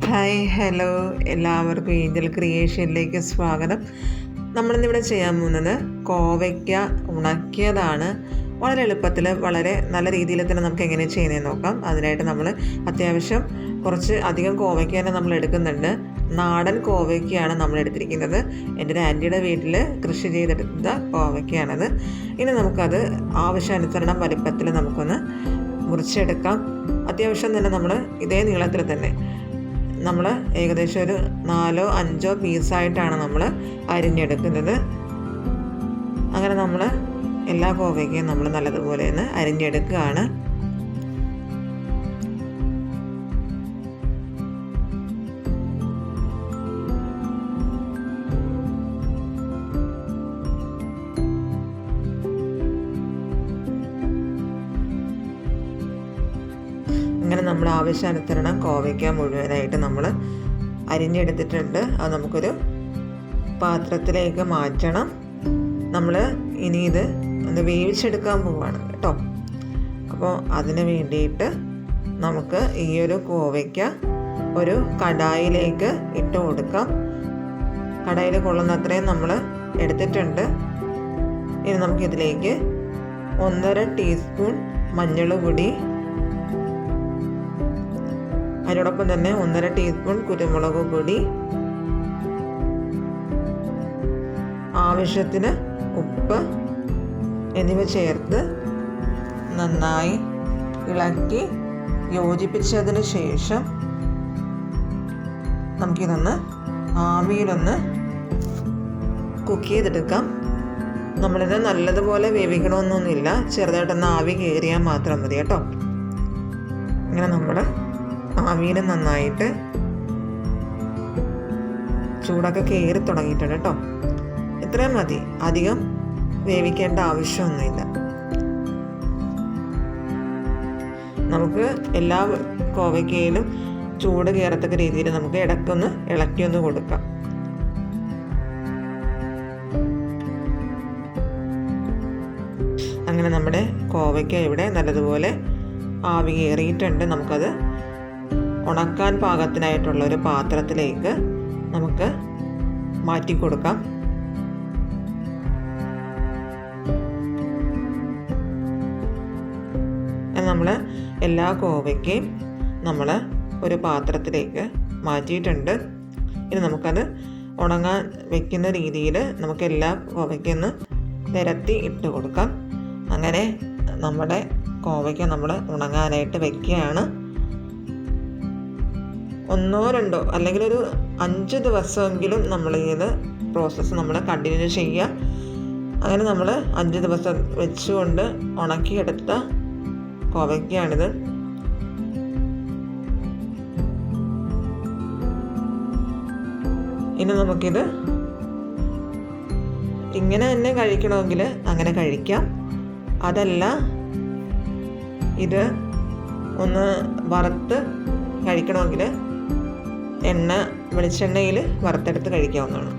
Hi hello എല്ലാവർക്കും Angel ക്രിയേഷനിലേക്ക് സ്വാഗതം. നമ്മളിന്നിവിടെ ചെയ്യാൻ പോകുന്നത് കോവയ്ക്ക ഉണക്കിയതാണ്. വളരെ എളുപ്പത്തിൽ വളരെ നല്ല രീതിയിൽ തന്നെ നമുക്ക് എങ്ങനെ ചെയ്യുന്നതെന്ന് നോക്കാം. അതിനായിട്ട് നമ്മൾ അത്യാവശ്യം കുറച്ച് അധികം കോവയ്ക്ക തന്നെ നമ്മൾ എടുക്കുന്നുണ്ട്. നാടൻ കോവയ്ക്കയാണ് നമ്മൾ എടുത്തിരിക്കുന്നത്. എൻ്റെ ഒരു ആൻറ്റിയുടെ വീട്ടിൽ കൃഷി ചെയ്തെടുത്ത കോവയ്ക്കയാണത്. ഇനി നമുക്കത് ആവശ്യാനുസരണം വലുപ്പത്തിൽ നമുക്കൊന്ന് മുറിച്ചെടുക്കാം. അത്യാവശ്യം തന്നെ നമ്മൾ ഇതേ നീളത്തിൽ തന്നെ നമ്മൾ ഏകദേശം ഒരു 4-5 പീസായിട്ടാണ് നമ്മൾ അരിഞ്ഞെടുക്കുന്നത്. അങ്ങനെ നമ്മൾ എല്ലാ കോവയ്ക്കയും നമ്മൾ നല്ലതുപോലെ ഒന്ന് അരിഞ്ഞെടുക്കുകയാണ്. അങ്ങനെ നമ്മൾ ആവശ്യാനുസരണം കോവയ്ക്ക മുഴുവനായിട്ട് നമ്മൾ അരിഞ്ഞെടുത്തിട്ടുണ്ട്. അത് നമുക്കൊരു പാത്രത്തിലേക്ക് മാറ്റണം. നമ്മൾ ഇനി ഇത് ഒന്ന് വേവിച്ചെടുക്കാൻ പോവുകയാണ് കേട്ടോ. അപ്പോൾ അതിന് വേണ്ടിയിട്ട് നമുക്ക് ഈ ഒരു കോവയ്ക്ക ഒരു കടായിലേക്ക് ഇട്ട് കൊടുക്കാം. കടായിൽ കൊള്ളുന്നത്രയും നമ്മൾ എടുത്തിട്ടുണ്ട്. ഇനി നമുക്കിതിലേക്ക് 1.5 ടീസ്പൂൺ മഞ്ഞൾ പൊടി, അതിനോടൊപ്പം തന്നെ 1.5 ടീസ്പൂൺ കുരുമുളക് പൊടി, ആവശ്യത്തിന് ഉപ്പ് എന്നിവ ചേർത്ത് നന്നായി ഇളക്കി യോജിപ്പിച്ചതിന് ശേഷം നമുക്കിതൊന്ന് ആവിയിലൊന്ന് കുക്ക് ചെയ്തെടുക്കാം. നമ്മളിത് നല്ലതുപോലെ വേവിക്കണമെന്നൊന്നുമില്ല, ചെറുതായിട്ടൊന്ന് ആവി കയറിയാൽ മാത്രം മതി കേട്ടോ. ഇങ്ങനെ നമ്മൾ ആവിയിൽ നന്നായിട്ട് ചൂടൊക്കെ കയറി തുടങ്ങിയിട്ടുണ്ട് കേട്ടോ. ഇത്രയും മതി, അധികം വേവിക്കേണ്ട ആവശ്യമൊന്നുമില്ല. നമുക്ക് എല്ലാ കോവയ്ക്കയിലും ചൂട് കയറത്തക്ക രീതിയിൽ നമുക്ക് ഇടയ്ക്കൊന്ന് ഇളക്കിയൊന്ന് കൊടുക്കാം. അങ്ങനെ നമ്മുടെ കോവയ്ക്ക ഇവിടെ നല്ലതുപോലെ ആവി കയറിയിട്ടുണ്ട്. നമുക്കത് ഉണക്കാൻ പാകത്തിനായിട്ടുള്ള ഒരു പാത്രത്തിലേക്ക് നമുക്ക് മാറ്റി കൊടുക്കാം. നമ്മൾ എല്ലാ കോവയ്ക്കയും നമ്മൾ ഒരു പാത്രത്തിലേക്ക് മാറ്റിയിട്ടുണ്ട്. ഇനി നമുക്കത് ഉണങ്ങാൻ വെക്കുന്ന രീതിയിൽ നമുക്ക് എല്ലാ കോവയ്ക്കൊന്ന് നിരത്തി ഇട്ട് കൊടുക്കാം. അങ്ങനെ നമ്മുടെ കോവയ്ക്ക നമ്മൾ ഉണങ്ങാനായിട്ട് വെക്കുകയാണ്. 1-2 അല്ലെങ്കിൽ ഒരു 5 ദിവസമെങ്കിലും നമ്മൾ ഇത് പ്രോസസ്സ് നമ്മൾ കണ്ടിന്യൂ ചെയ്യുക. അങ്ങനെ നമ്മൾ 5 ദിവസം വെച്ചുകൊണ്ട് ഉണക്കിയെടുത്ത കോവയ്ക്കയാണിത്. ഇനി നമുക്കിത് ഇങ്ങനെ തന്നെ കഴിക്കണമെങ്കിൽ അങ്ങനെ കഴിക്കാം. അതല്ല ഇത് ഒന്ന് വറുത്ത് കഴിക്കണമെങ്കിൽ വെളിച്ചെണ്ണയിൽ വറുത്തെടുത്ത് കഴിക്കാവുന്നതാണ്.